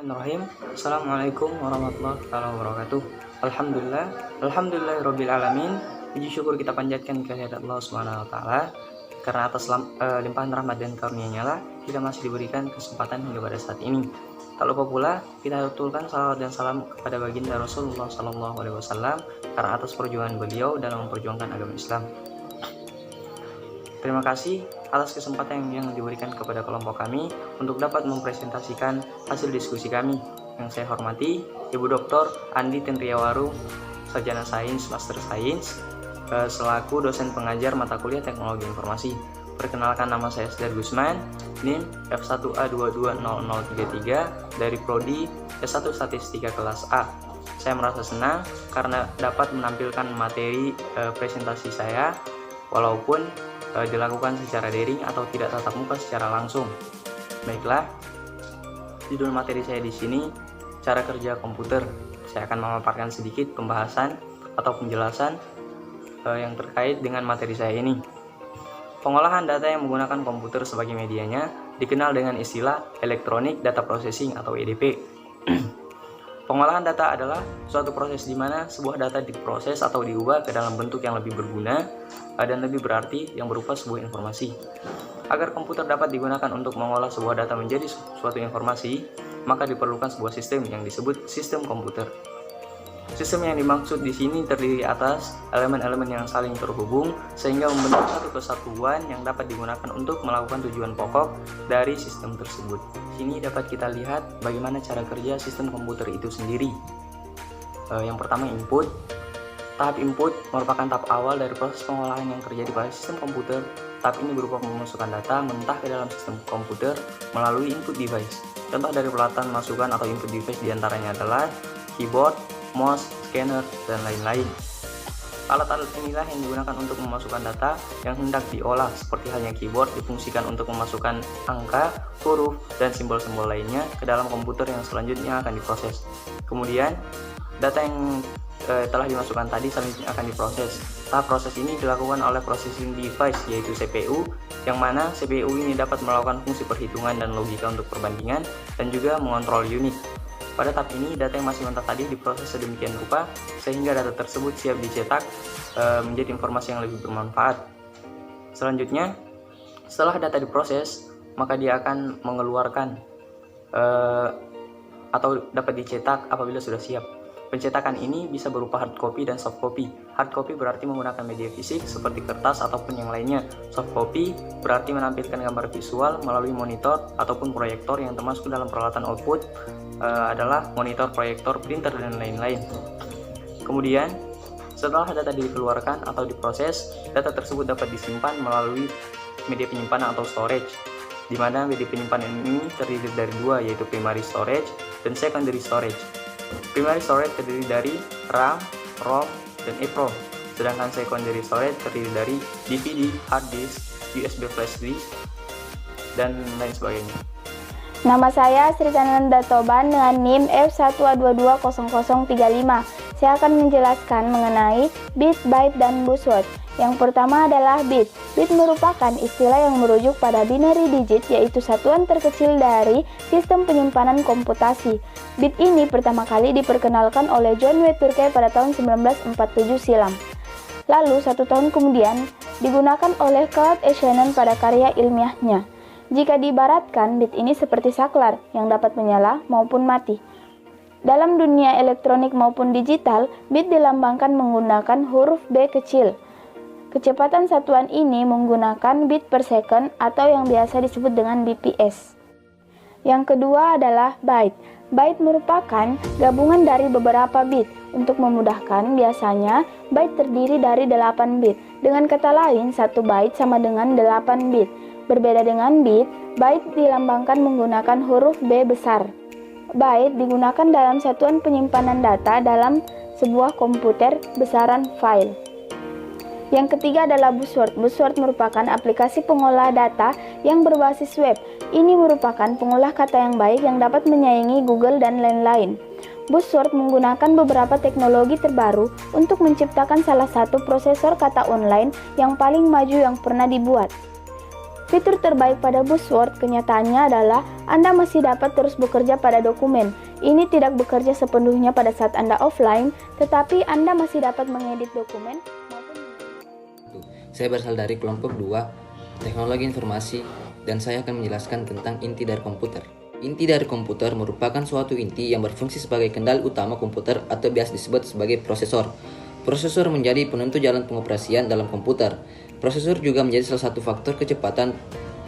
Bismillahirrahmanirrahim. Assalamualaikum warahmatullahi wabarakatuh. Alhamdulillahirabbil alamin. Puji syukur kita panjatkan kehadirat Allah Subhanahu wa taala, karena atas limpahan rahmat dan karunia-Nya lah kita masih diberikan kesempatan hingga pada saat ini. Tak lupa pula kita haturkan salawat dan salam kepada baginda Rasulullah SAW, karena atas perjuangan beliau dalam memperjuangkan agama Islam. Terima kasih atas kesempatan yang diberikan kepada kelompok kami untuk dapat mempresentasikan hasil diskusi kami. Yang saya hormati Ibu Dr. Andi Tendriawaru, Sarjana Sains, Master Sains, selaku dosen pengajar mata kuliah Teknologi Informasi. Perkenalkan, nama saya Sdar Gusman, NIM F1A220033 dari Prodi S1 Statistika kelas A. Saya merasa senang karena dapat menampilkan materi presentasi saya walaupun dilakukan secara daring atau tidak tatap muka secara langsung. Baiklah, judul materi saya di sini cara kerja komputer. Saya akan memaparkan sedikit pembahasan atau penjelasan yang terkait dengan materi saya ini. Pengolahan data yang menggunakan komputer sebagai medianya dikenal dengan istilah Electronic Data Processing atau EDP. Pengolahan data adalah suatu proses di mana sebuah data diproses atau diubah ke dalam bentuk yang lebih berguna dan lebih berarti yang berupa sebuah informasi. Agar komputer dapat digunakan untuk mengolah sebuah data menjadi suatu informasi, maka diperlukan sebuah sistem yang disebut sistem komputer. Sistem yang dimaksud di sini terdiri atas elemen-elemen yang saling terhubung sehingga membentuk satu kesatuan yang dapat digunakan untuk melakukan tujuan pokok dari sistem tersebut. Sini dapat kita lihat bagaimana cara kerja sistem komputer itu sendiri. Yang pertama, input. Tahap input merupakan tahap awal dari proses pengolahan yang terjadi pada sistem komputer. Tahap ini berupa memasukkan data mentah ke dalam sistem komputer melalui input device. Contoh dari peralatan masukan atau input device diantaranya adalah keyboard, mouse, scanner, dan lain-lain. Alat-alat inilah yang digunakan untuk memasukkan data yang hendak diolah, seperti halnya keyboard difungsikan untuk memasukkan angka, huruf, dan simbol-simbol lainnya ke dalam komputer yang selanjutnya akan diproses. Kemudian, data yang telah dimasukkan tadi selanjutnya akan diproses. Tahap proses ini dilakukan oleh processing device, yaitu CPU, yang mana CPU ini dapat melakukan fungsi perhitungan dan logika untuk perbandingan, dan juga mengontrol unit. Pada tahap ini, data yang masih mentah tadi diproses sedemikian rupa sehingga data tersebut siap dicetak menjadi informasi yang lebih bermanfaat. Selanjutnya, setelah data diproses, maka dia akan mengeluarkan atau dapat dicetak apabila sudah siap. Pencetakan ini bisa berupa hard copy dan soft copy. Hard copy berarti menggunakan media fisik seperti kertas ataupun yang lainnya. Soft copy berarti menampilkan gambar visual melalui monitor ataupun proyektor yang termasuk dalam peralatan output adalah monitor, proyektor, printer, dan lain-lain. Kemudian, setelah data dikeluarkan atau diproses, data tersebut dapat disimpan melalui media penyimpanan atau storage, di mana media penyimpanan ini terdiri dari dua, yaitu primary storage dan secondary storage. Primary storage terdiri dari RAM, ROM, dan EEPROM, sedangkan secondary storage terdiri dari DVD, hard disk, USB flash disk, dan lain sebagainya. Nama saya Sri Kananda Toban dengan NIM F1A220035. Saya akan menjelaskan mengenai bit, byte, dan buzzword. Yang pertama adalah bit. Bit merupakan istilah yang merujuk pada binary digit, yaitu satuan terkecil dari sistem penyimpanan komputasi. Bit ini pertama kali diperkenalkan oleh John W. Turkey pada tahun 1947 silam. Lalu, 1 tahun kemudian, digunakan oleh Claude E. Shannon pada karya ilmiahnya. Jika diibaratkan, bit ini seperti saklar yang dapat menyala maupun mati. Dalam dunia elektronik maupun digital, bit dilambangkan menggunakan huruf B kecil. Kecepatan satuan ini menggunakan bit per second atau yang biasa disebut dengan bps. Yang kedua adalah byte. Byte merupakan gabungan dari beberapa bit. Untuk memudahkan, biasanya byte terdiri dari 8 bit. Dengan kata lain, 1 byte sama dengan 8 bit. Berbeda dengan bit, byte dilambangkan menggunakan huruf B besar. Byte digunakan dalam satuan penyimpanan data dalam sebuah komputer besaran file. Yang ketiga adalah buzzword. Buzzword merupakan aplikasi pengolah data yang berbasis web. Ini merupakan pengolah kata yang baik yang dapat menyaingi Google dan lain-lain. Buzzword menggunakan beberapa teknologi terbaru untuk menciptakan salah satu prosesor kata online yang paling maju yang pernah dibuat. Fitur terbaik pada Buzzword kenyataannya adalah Anda masih dapat terus bekerja pada dokumen. Ini tidak bekerja sepenuhnya pada saat Anda offline, tetapi Anda masih dapat mengedit dokumen. Saya berasal dari kelompok 2, Teknologi Informasi, dan saya akan menjelaskan tentang inti dari komputer. Inti dari komputer merupakan suatu inti yang berfungsi sebagai kendali utama komputer atau biasa disebut sebagai prosesor. Prosesor menjadi penentu jalan pengoperasian dalam komputer. Prosesor juga menjadi salah satu faktor kecepatan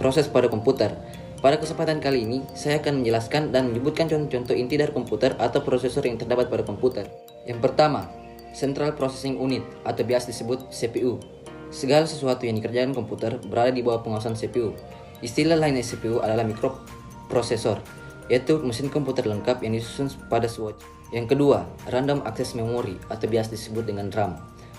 proses pada komputer. Pada kesempatan kali ini, saya akan menjelaskan dan menyebutkan contoh-contoh inti dari komputer atau prosesor yang terdapat pada komputer. Yang pertama, Central Processing Unit atau biasa disebut CPU. Segala sesuatu yang dikerjakan komputer berada di bawah pengawasan CPU. Istilah lainnya CPU adalah mikroprosesor, yaitu mesin komputer lengkap yang disusun pada switch. Yang kedua, Random Access Memory atau biasa disebut dengan RAM.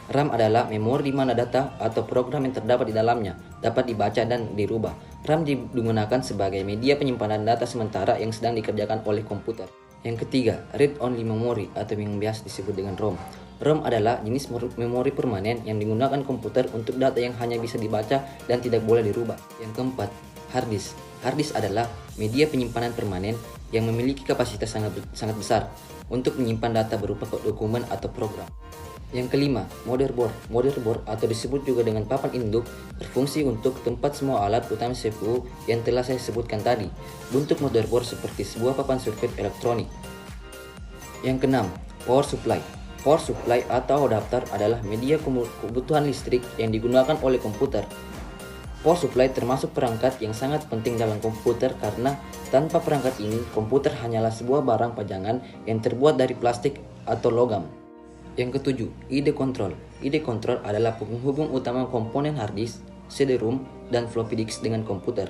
RAM adalah memori di mana data atau program yang terdapat di dalamnya dapat dibaca dan dirubah. RAM digunakan sebagai media penyimpanan data sementara yang sedang dikerjakan oleh komputer. Yang ketiga, Read Only Memory atau yang biasa disebut dengan ROM. ROM adalah jenis memori permanen yang digunakan komputer untuk data yang hanya bisa dibaca dan tidak boleh dirubah. Yang keempat, Hard Disk. Hard disk adalah media penyimpanan permanen yang memiliki kapasitas sangat besar untuk menyimpan data berupa dokumen atau program. Yang kelima, motherboard. Motherboard atau disebut juga dengan papan induk berfungsi untuk tempat semua alat utama CPU yang telah saya sebutkan tadi. Bentuk motherboard seperti sebuah papan sirkuit elektronik. Yang keenam, power supply. Power supply atau adapter adalah media kebutuhan listrik yang digunakan oleh komputer. Power supply termasuk perangkat yang sangat penting dalam komputer karena tanpa perangkat ini, komputer hanyalah sebuah barang pajangan yang terbuat dari plastik atau logam. Yang ketujuh, ID control. ID control adalah penghubung utama komponen hard disk, CD-ROM, dan floppy disk dengan komputer.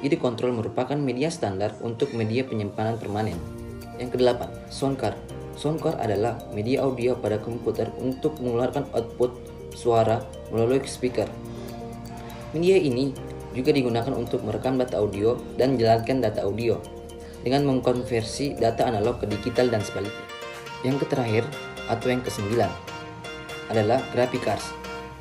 ID control merupakan media standar untuk media penyimpanan permanen. Yang kedelapan, sound card. Sound card adalah media audio pada komputer untuk mengeluarkan output suara melalui speaker. Media ini juga digunakan untuk merekam data audio dan menjalankan data audio dengan mengkonversi data analog ke digital dan sebaliknya. Yang terakhir atau yang kesembilan adalah graphic cards.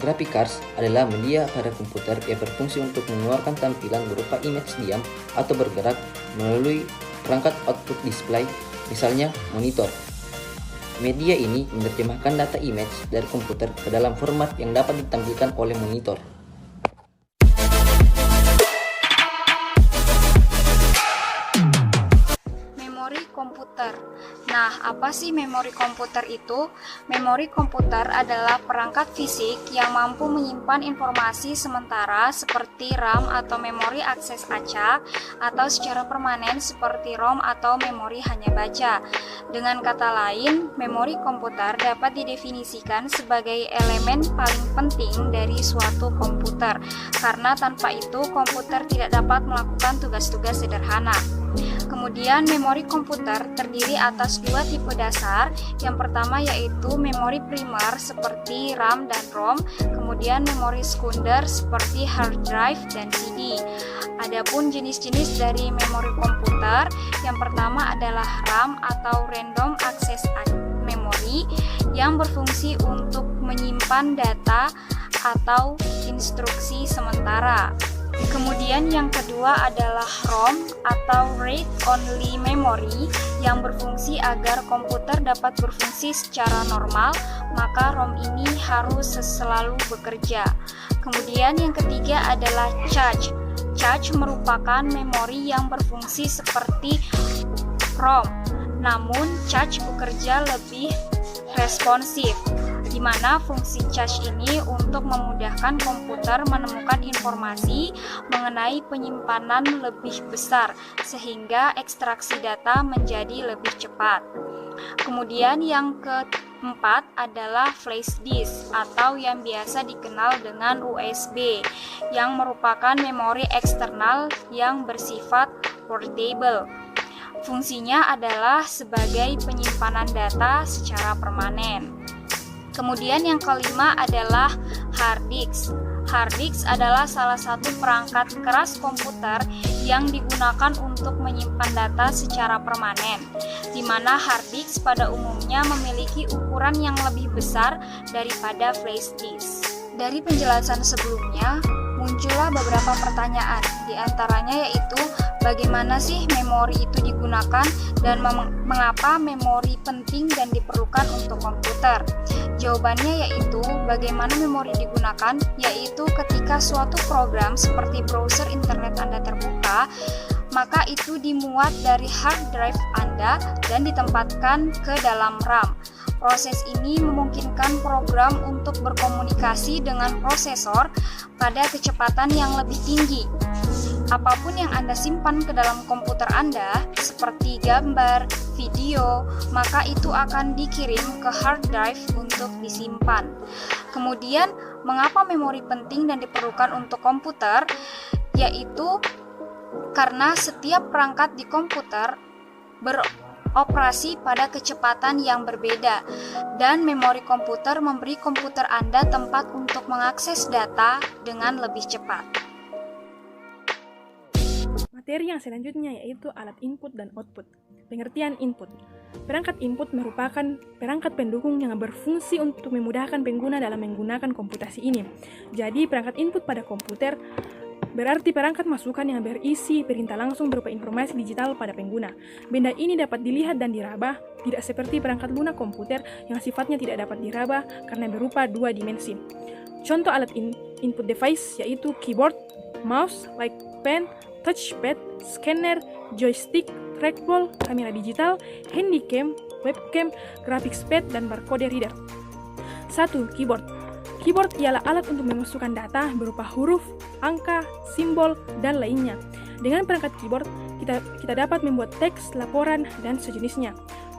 Graphic cards adalah media pada komputer yang berfungsi untuk mengeluarkan tampilan berupa image diam atau bergerak melalui perangkat output display, misalnya monitor. Media ini menerjemahkan data image dari komputer ke dalam format yang dapat ditampilkan oleh monitor. Komputer. Nah, apa sih memori komputer itu? Memori komputer adalah perangkat fisik yang mampu menyimpan informasi sementara seperti RAM atau memori akses acak, atau secara permanen seperti ROM atau memori hanya baca. Dengan kata lain, memori komputer dapat didefinisikan sebagai elemen paling penting dari suatu komputer, karena tanpa itu komputer tidak dapat melakukan tugas-tugas sederhana. Kemudian memori komputer terdiri atas dua tipe dasar. Yang pertama yaitu memori primer seperti RAM dan ROM, kemudian memori sekunder seperti hard drive dan CD. Adapun jenis-jenis dari memori komputer, yang pertama adalah RAM atau Random Access Memory yang berfungsi untuk menyimpan data atau instruksi sementara. Kemudian yang kedua adalah ROM atau Read Only Memory yang berfungsi agar komputer dapat berfungsi secara normal, maka ROM ini harus selalu bekerja. Kemudian yang ketiga adalah cache. Cache merupakan memori yang berfungsi seperti ROM, namun cache bekerja lebih responsif, di mana fungsi cache ini untuk memudahkan komputer menemukan informasi mengenai penyimpanan lebih besar sehingga ekstraksi data menjadi lebih cepat. Kemudian yang keempat adalah flash disk atau yang biasa dikenal dengan USB, yang merupakan memori eksternal yang bersifat portable. Fungsinya adalah sebagai penyimpanan data secara permanen. Kemudian yang kelima adalah hard disk. Hard disk adalah salah satu perangkat keras komputer yang digunakan untuk menyimpan data secara permanen, di mana hard disk pada umumnya memiliki ukuran yang lebih besar daripada flash disk. Dari penjelasan sebelumnya, muncullah beberapa pertanyaan, di antaranya yaitu bagaimana sih memori itu digunakan dan mengapa memori penting dan diperlukan untuk komputer. Jawabannya yaitu bagaimana memori digunakan, yaitu ketika suatu program seperti browser internet Anda terbuka, maka itu dimuat dari hard drive Anda dan ditempatkan ke dalam RAM. Proses ini memungkinkan program untuk berkomunikasi dengan prosesor pada kecepatan yang lebih tinggi. Apapun yang Anda simpan ke dalam komputer Anda, seperti gambar, video, maka itu akan dikirim ke hard drive untuk disimpan. Kemudian, mengapa memori penting dan diperlukan untuk komputer? Yaitu karena setiap perangkat di komputer beroperasi pada kecepatan yang berbeda, dan memori komputer memberi komputer Anda tempat untuk mengakses data dengan lebih cepat. Materi yang selanjutnya yaitu alat input dan output. Pengertian input. Perangkat input merupakan perangkat pendukung yang berfungsi untuk memudahkan pengguna dalam menggunakan komputasi ini. Jadi, perangkat input pada komputer berarti perangkat masukan yang berisi perintah langsung berupa informasi digital pada pengguna. Benda ini dapat dilihat dan diraba, tidak seperti perangkat lunak komputer yang sifatnya tidak dapat diraba karena berupa dua dimensi. Contoh alat input device yaitu keyboard, mouse, like pen, touchpad, scanner, joystick, trackball, kamera digital, handycam, webcam, graphics pad, dan barcode reader. 1. Keyboard. Keyboard ialah alat untuk memasukkan data berupa huruf, angka, simbol, dan lainnya. Dengan perangkat keyboard, kita dapat membuat teks, laporan, dan sejenisnya.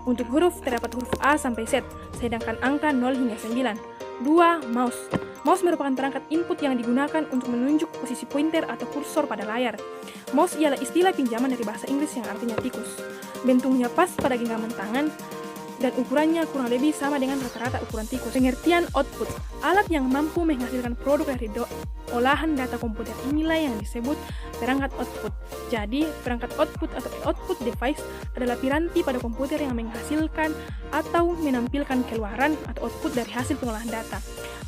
Untuk huruf, terdapat huruf A sampai Z, sedangkan angka 0 hingga 9. 2. Mouse. Mouse merupakan perangkat input yang digunakan untuk menunjuk posisi pointer atau kursor pada layar. Mouse ialah istilah pinjaman dari bahasa Inggris yang artinya tikus. Bentuknya pas pada genggaman tangan dan ukurannya kurang lebih sama dengan rata-rata ukuran tikus. Pengertian output. Alat yang mampu menghasilkan produk dari olahan data komputer inilah yang disebut perangkat output. Jadi, perangkat output atau output device adalah piranti pada komputer yang menghasilkan atau menampilkan keluaran atau output dari hasil pengolahan data.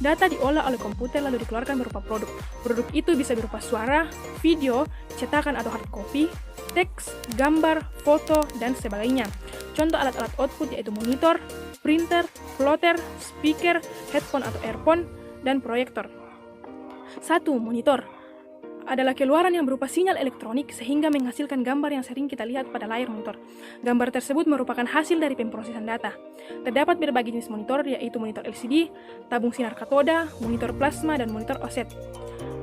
Data diolah oleh komputer lalu dikeluarkan berupa produk. Produk itu bisa berupa suara, video, cetakan atau hard copy, teks, gambar, foto, dan sebagainya. Contoh alat-alat output yaitu monitor, printer, plotter, speaker, headphone atau earphone, dan proyektor. 1. Monitor adalah keluaran yang berupa sinyal elektronik sehingga menghasilkan gambar yang sering kita lihat pada layar monitor. Gambar tersebut merupakan hasil dari pemrosesan data. Terdapat berbagai jenis monitor yaitu monitor LCD, tabung sinar katoda, monitor plasma, dan monitor OLED.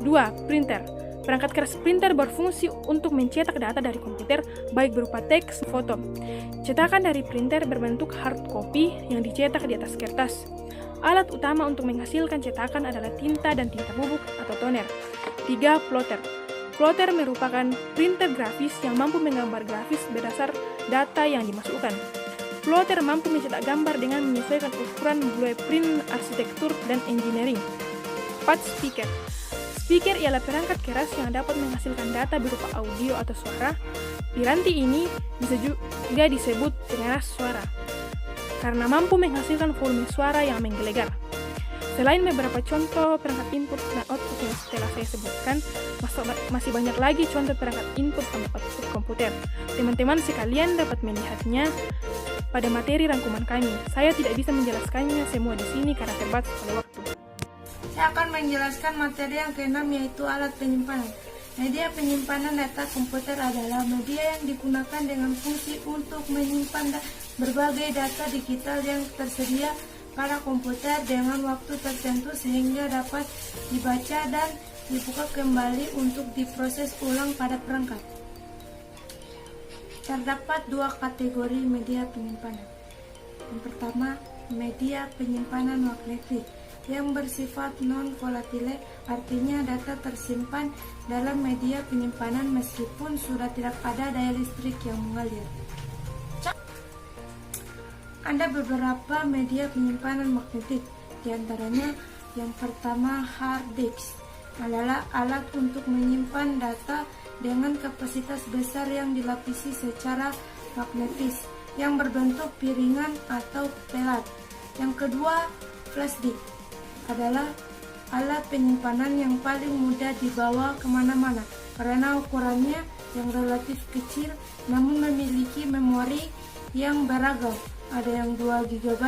2. Printer. Perangkat keras printer berfungsi untuk mencetak data dari komputer baik berupa teks, foto. Cetakan dari printer berbentuk hard copy yang dicetak di atas kertas. Alat utama untuk menghasilkan cetakan adalah tinta dan tinta bubuk atau toner. 3. Plotter. Plotter merupakan printer grafis yang mampu menggambar grafis berdasar data yang dimasukkan. Plotter mampu mencetak gambar dengan menyesuaikan ukuran blueprint arsitektur dan engineering. 4. Speaker. Speaker ialah perangkat keras yang dapat menghasilkan data berupa audio atau suara. Piranti ini bisa juga disebut pengeras suara karena mampu menghasilkan volume suara yang menggelegar. Selain beberapa contoh perangkat input dan output yang telah saya sebutkan, masih banyak lagi contoh perangkat input dan output komputer. Teman-teman sekalian dapat melihatnya pada materi rangkuman kami. Saya tidak bisa menjelaskannya semua di sini karena terbatas pada waktu. Saya akan menjelaskan materi yang keenam yaitu alat penyimpanan. Media penyimpanan data komputer adalah media yang digunakan dengan fungsi untuk menyimpan berbagai data digital yang tersedia pada komputer dengan waktu tertentu sehingga dapat dibaca dan dibuka kembali untuk diproses ulang pada perangkat. Terdapat dua kategori media penyimpanan. Yang pertama, media penyimpanan magnetik yang bersifat non-volatile, artinya data tersimpan dalam media penyimpanan meskipun sudah tidak ada daya listrik yang mengalir. Ada beberapa media penyimpanan magnetik, diantaranya yang pertama hard disk adalah alat untuk menyimpan data dengan kapasitas besar yang dilapisi secara magnetis yang berbentuk piringan atau pelat. Yang kedua, flash disk adalah alat penyimpanan yang paling mudah dibawa kemana-mana karena ukurannya yang relatif kecil namun memiliki memori yang beragam. Ada yang 2 GB,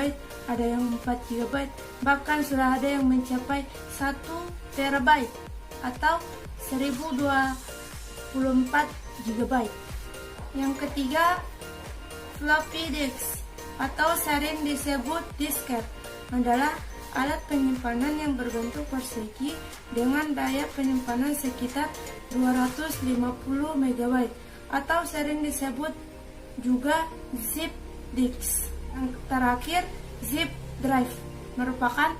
ada yang 4 GB, bahkan sudah ada yang mencapai 1 TB atau 1024 GB. Yang ketiga, floppy disk atau sering disebut disket adalah alat penyimpanan yang berbentuk persegi dengan daya penyimpanan sekitar 250 MB atau sering disebut juga zip disk. Yang terakhir, zip drive merupakan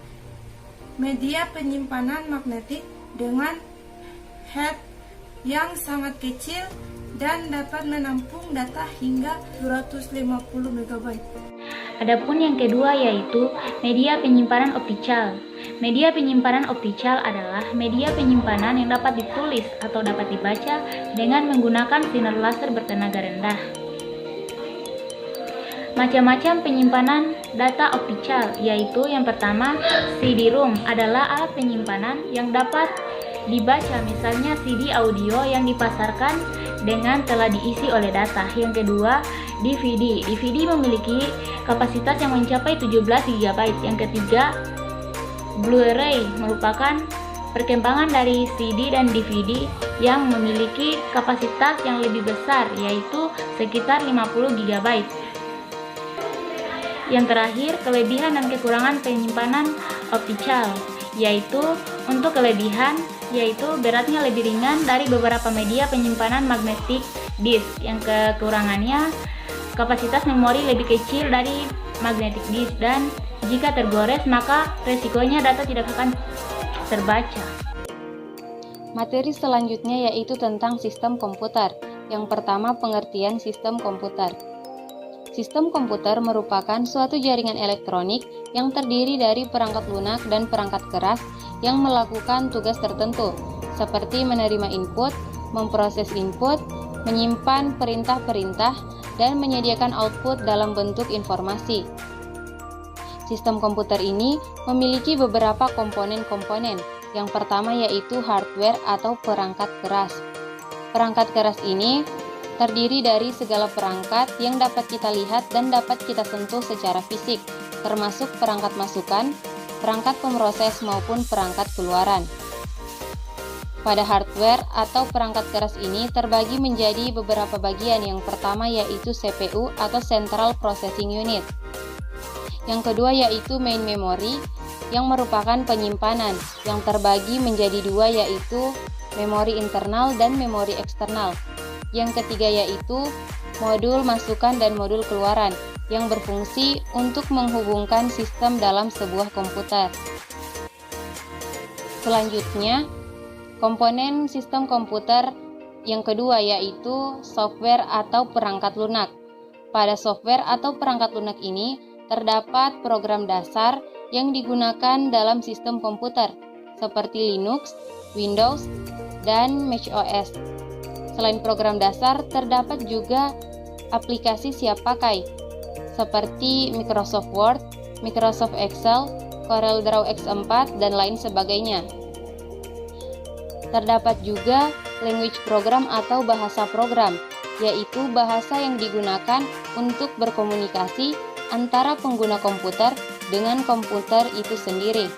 media penyimpanan magnetik dengan head yang sangat kecil dan dapat menampung data hingga 250 MB. Adapun yang kedua yaitu media penyimpanan optikal. Media penyimpanan optikal adalah media penyimpanan yang dapat ditulis atau dapat dibaca dengan menggunakan sinar laser bertenaga rendah. Macam-macam penyimpanan data optikal, yaitu yang pertama, CD-ROM adalah alat penyimpanan yang dapat dibaca, misalnya CD audio yang dipasarkan dengan telah diisi oleh data. Yang kedua, DVD. DVD memiliki kapasitas yang mencapai 17 GB. Yang ketiga, Blu-ray merupakan perkembangan dari CD dan DVD yang memiliki kapasitas yang lebih besar, yaitu sekitar 50 GB. Yang terakhir, kelebihan dan kekurangan penyimpanan optikal, yaitu untuk kelebihan yaitu beratnya lebih ringan dari beberapa media penyimpanan magnetic disk. Yang kekurangannya, kapasitas memori lebih kecil dari magnetic disk dan jika tergores maka resikonya data tidak akan terbaca. Materi selanjutnya yaitu tentang sistem komputer. Yang pertama, pengertian sistem komputer. Sistem komputer merupakan suatu jaringan elektronik yang terdiri dari perangkat lunak dan perangkat keras yang melakukan tugas tertentu, seperti menerima input, memproses input, menyimpan perintah-perintah, dan menyediakan output dalam bentuk informasi. Sistem komputer ini memiliki beberapa komponen-komponen. Yang pertama yaitu hardware atau perangkat keras. Perangkat keras ini terdiri dari segala perangkat yang dapat kita lihat dan dapat kita sentuh secara fisik, termasuk perangkat masukan, perangkat pemroses maupun perangkat keluaran. Pada hardware atau perangkat keras ini terbagi menjadi beberapa bagian. Yang pertama yaitu CPU atau Central Processing Unit. Yang kedua yaitu main memory yang merupakan penyimpanan yang terbagi menjadi dua yaitu memori internal dan memori eksternal. Yang ketiga yaitu modul masukan dan modul keluaran yang berfungsi untuk menghubungkan sistem dalam sebuah komputer. Selanjutnya, komponen sistem komputer yang kedua yaitu software atau perangkat lunak. Pada software atau perangkat lunak ini terdapat program dasar yang digunakan dalam sistem komputer seperti Linux, Windows, dan macOS. Selain program dasar, terdapat juga aplikasi siap pakai seperti Microsoft Word, Microsoft Excel, CorelDRAW X4, dan lain sebagainya. Terdapat juga language program atau bahasa program, yaitu bahasa yang digunakan untuk berkomunikasi antara pengguna komputer dengan komputer itu sendiri.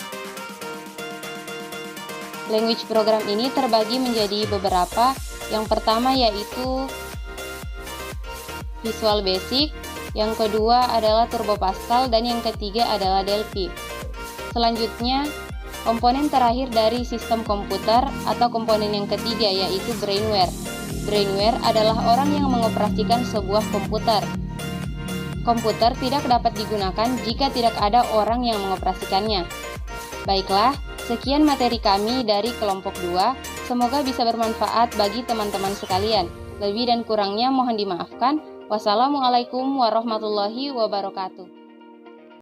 Language program ini terbagi menjadi beberapa. Yang pertama yaitu Visual Basic, yang kedua adalah Turbo Pascal, dan yang ketiga adalah Delphi. Selanjutnya, komponen terakhir dari sistem komputer atau komponen yang ketiga yaitu brainware. Brainware adalah orang yang mengoperasikan sebuah komputer. Komputer tidak dapat digunakan jika tidak ada orang yang mengoperasikannya. Baiklah, sekian materi kami dari kelompok 2. Semoga bisa bermanfaat bagi teman-teman sekalian. Lebih dan kurangnya mohon dimaafkan. Wassalamualaikum warahmatullahi wabarakatuh.